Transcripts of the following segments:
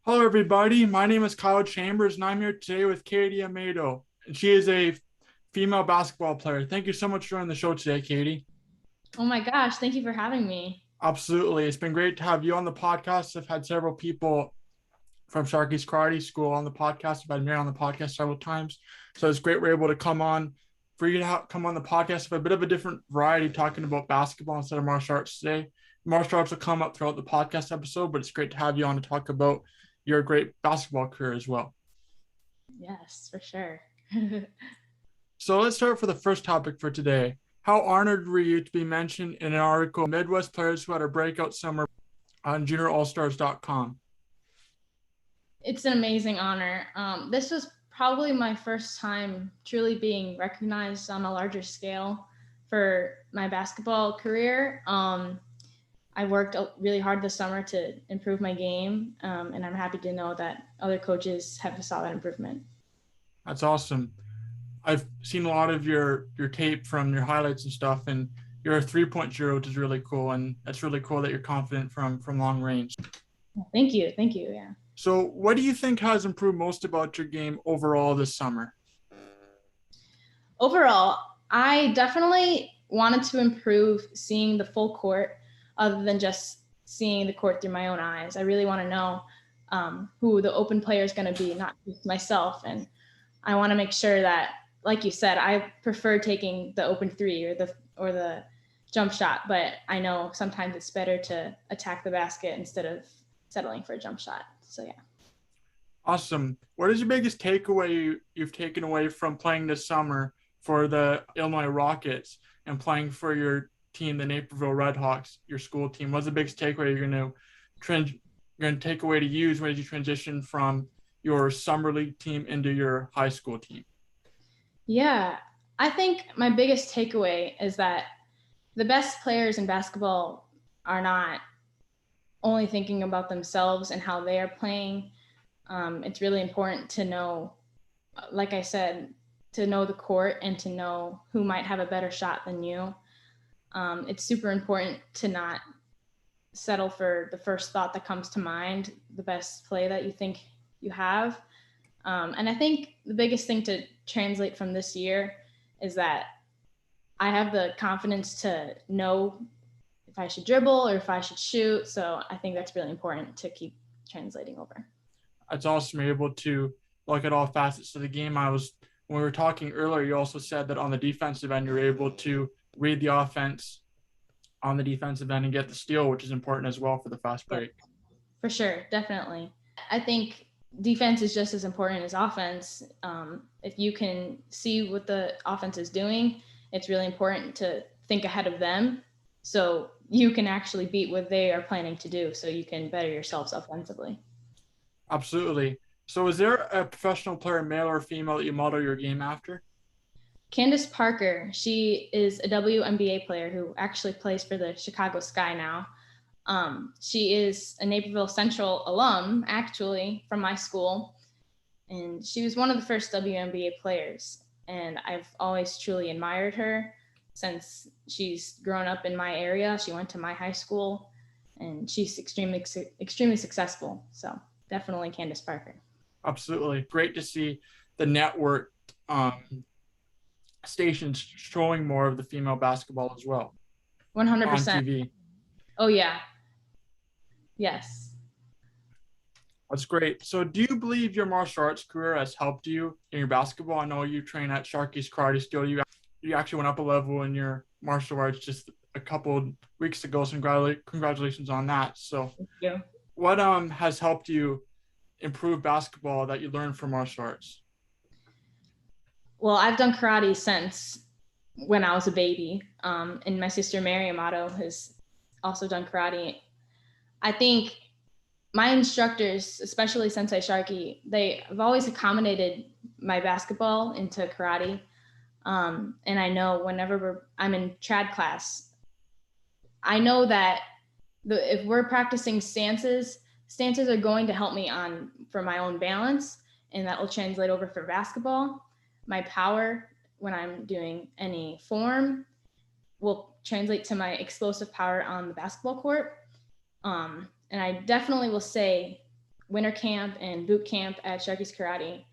Hello, everybody. My name is Kyle Chambers, and I'm here today with Katie Amato. And she is a female basketball player. Thank you so much for joining the show today, Katie. Oh my gosh, thank you for having me. Absolutely. It's been great to have you on the podcast. I've had several people from Sharkey's Karate School on the podcast. I've had Mary on the podcast several times. So it's great we're able to come on for you to come on the podcast with a bit of a different variety, talking about basketball instead of martial arts today. Martial arts will come up throughout the podcast episode, but it's great to have you on to talk about your great basketball career as well. Yes, for sure. So let's start for the first topic for today. How honored were you to be mentioned in an article, Midwest Players Who Had a Breakout Summer on juniorallstars.com? It's an amazing honor. This was probably my first time truly being recognized on a larger scale for my basketball career. I worked really hard this summer to improve my game, and I'm happy to know that other coaches have saw that improvement. That's awesome. I've seen a lot of your tape from your highlights and stuff, and you're a 3-point shooter, which is really cool. And that's really cool that you're confident from long range. Thank you. Thank you. Yeah. So, what do you think has improved most about your game overall this summer? Overall, I definitely wanted to improve seeing the full court other than just seeing the court through my own eyes. I really want to know who the open player is going to be, not just myself. And I want to make sure that, like you said, I prefer taking the open three or the jump shot, but I know sometimes it's better to attack the basket instead of settling for a jump shot. So yeah. Awesome. What is your biggest takeaway you've taken away from playing this summer for the Illinois Rockets and playing for your team, the Naperville Redhawks, your school team? What's the biggest takeaway you're going to take away to use when you transition from your summer league team into your high school team? Yeah, I think my biggest takeaway is that the best players in basketball are not only thinking about themselves and how they are playing. It's really important to know, like I said, to know the court and to know who might have a better shot than you. It's super important to not settle for the first thought that comes to mind, the best play that you think you have. And I think the biggest thing to translate from this year is that I have the confidence to know if I should dribble or if I should shoot. So I think that's really important to keep translating over. It's awesome you're able to look at all facets of the game. When we were talking earlier, you also said that on the defensive end, you're able to read the offense on the defensive end and get the steal, which is important as well for the fast break. For sure, definitely. I think defense is just as important as offense. If you can see what the offense is doing, it's really important to think ahead of them so you can actually beat what they are planning to do so you can better yourselves offensively. Absolutely. So is there a professional player, male or female, that you model your game after? Candace Parker, she is a WNBA player who actually plays for the Chicago Sky now. She is a Naperville Central alum, actually, from my school. And she was one of the first WNBA players. And I've always truly admired her since she's grown up in my area. She went to my high school, and she's extremely successful. So definitely Candace Parker. Absolutely. Great to see the network stations showing more of the female basketball as well. 100%. On TV. Oh, yeah. Yes. That's great. So do you believe your martial arts career has helped you in your basketball? I know you train at Sharkey's Karate School. You actually went up a level in your martial arts just a couple weeks ago. So congratulations on that. So Thank you. what has helped you improve basketball that you learned from martial arts? Well, I've done karate since when I was a baby. And my sister Mary Amato has also done karate. I think my instructors, especially Sensei Sharkey, they have always accommodated my basketball into karate. And I know whenever I'm in trad class, I know that if we're practicing stances are going to help me for my own balance, and that will translate over for basketball. My power when I'm doing any form will translate to my explosive power on the basketball court. And I definitely will say winter camp and boot camp at Sharkey's Karate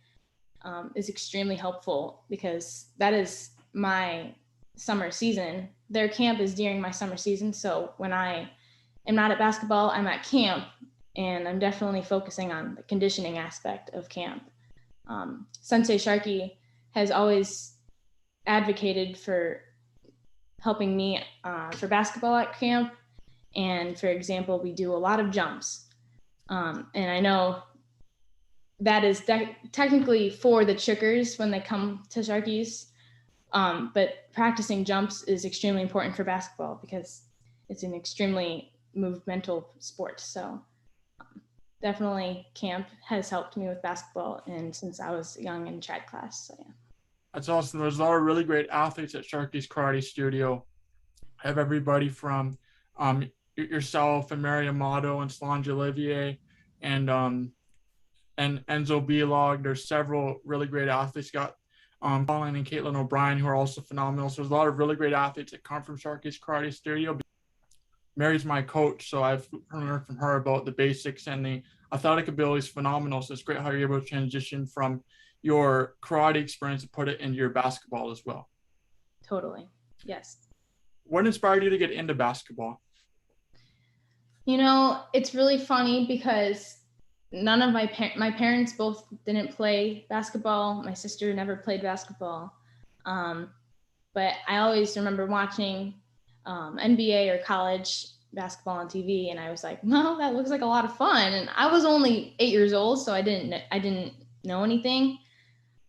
is extremely helpful, because that is my summer season. Their camp is during my summer season. So when I am not at basketball, I'm at camp, and I'm definitely focusing on the conditioning aspect of camp. Sensei Sharkey has always advocated for helping me for basketball at camp. And for example, we do a lot of jumps. And I know that is technically for the trickers when they come to Sharkey's. But practicing jumps is extremely important for basketball, because it's an extremely movemental sport. So definitely camp has helped me with basketball, and since I was young in track class. So yeah. That's awesome. There's a lot of really great athletes at Sharkey's Karate Studio. I have everybody from yourself and Mary Amato and Solange Olivier and Enzo Belog. There's several really great athletes. You got Colin and Caitlin O'Brien, who are also phenomenal. So there's a lot of really great athletes that come from Sharkey's Karate Studio. Mary's my coach, so I've learned from her about the basics, and the athletic ability is phenomenal. So it's great how you're able to transition from your karate experience and put it into your basketball as well. Totally. Yes. What inspired you to get into basketball? You know, it's really funny because none of my parents both didn't play basketball. My sister never played basketball. But I always remember watching NBA or college basketball on TV, and I was like, no, that looks like a lot of fun. And I was only 8 years old, so I didn't know anything.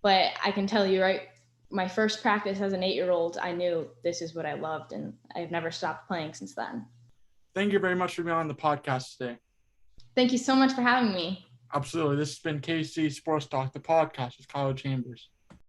But I can tell you, right, my first practice as an 8-year-old, I knew this is what I loved, and I've never stopped playing since then. Thank you very much for being on the podcast today. Thank you so much for having me. Absolutely. This has been KC Sports Talk, the podcast with Kyle Chambers.